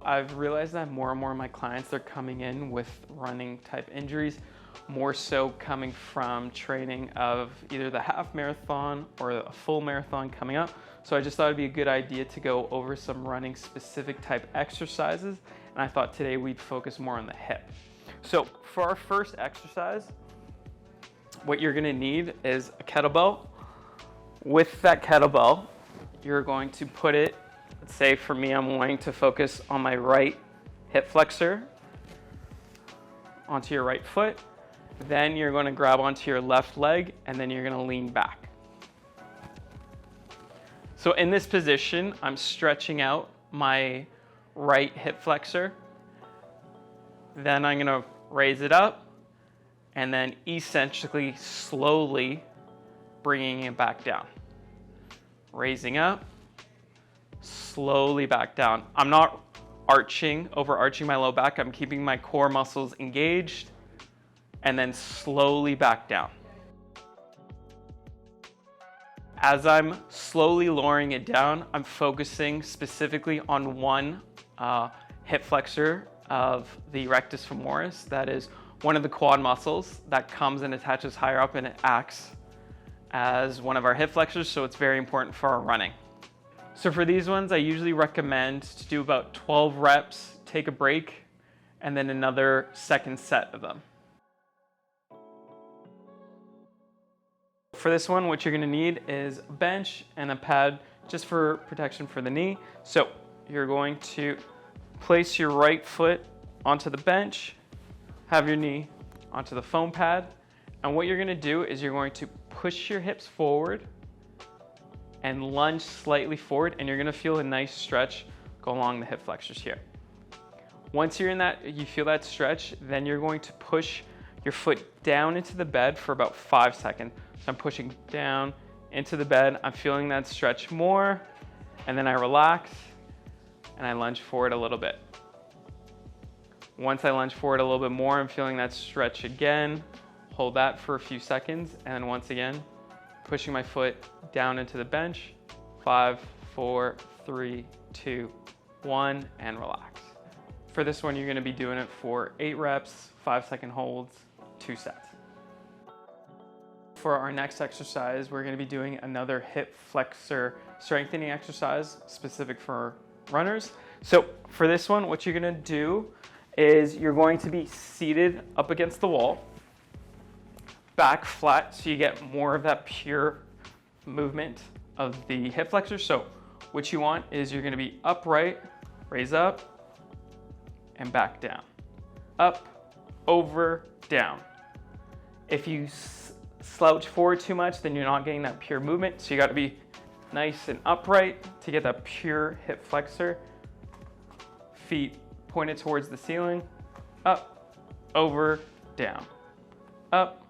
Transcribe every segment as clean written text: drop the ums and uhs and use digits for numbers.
I've realized that more and more of my clients, they're coming in with running type injuries, more so coming from training of either the half marathon or a full marathon coming up. So I just thought it'd be a good idea to go over some running specific type exercises. And I thought today we'd focus more on the hip. So for our first exercise, what you're gonna need is a kettlebell. With that kettlebell, you're going to put it, let's say for me, I'm wanting to focus on my right hip flexor onto your right foot. Then you're going to grab onto your left leg and then you're going to lean back. So in this position, I'm stretching out my right hip flexor. Then I'm going to raise it up and then eccentrically, slowly bringing it back down. Raising up, slowly back down. I'm not overarching my low back. I'm keeping my core muscles engaged and then slowly back down. As I'm slowly lowering it down, I'm focusing specifically on one hip flexor of the rectus femoris. That is one of the quad muscles that comes and attaches higher up, and it acts as one of our hip flexors, so it's very important for our running. So for these ones, I usually recommend to do about 12 reps, take a break, and then another second set of them. For this one, what you're gonna need is a bench and a pad just for protection for the knee. So you're going to place your right foot onto the bench, have your knee onto the foam pad, and what you're gonna do is you're going to push your hips forward and lunge slightly forward, and you're gonna feel a nice stretch go along the hip flexors here. Once you're in that, you feel that stretch, then you're going to push your foot down into the bed for about 5 seconds. So I'm pushing down into the bed, I'm feeling that stretch more, and then I relax and I lunge forward a little bit. Once I lunge forward a little bit more, I'm feeling that stretch again. Hold that for a few seconds, and then once again, pushing my foot down into the bench. 5, 4, 3, 2, 1, and relax. For this one, you're gonna be doing it for 8 reps, 5-second holds, 2 sets. For our next exercise, we're gonna be doing another hip flexor strengthening exercise specific for runners. So for this one, what you're gonna do is you're going to be seated up against the wall, back flat, so you get more of that pure movement of the hip flexor. So what you want is you're gonna be upright, raise up, and back down. Up, over, down. If you slouch forward too much, then you're not getting that pure movement. So you gotta be nice and upright to get that pure hip flexor. Feet pointed towards the ceiling. Up, over, down. Up,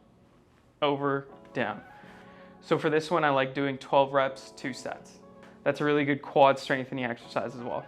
over, down. So for this one, I like doing 12 reps, 2 sets. That's a really good quad strengthening exercise as well.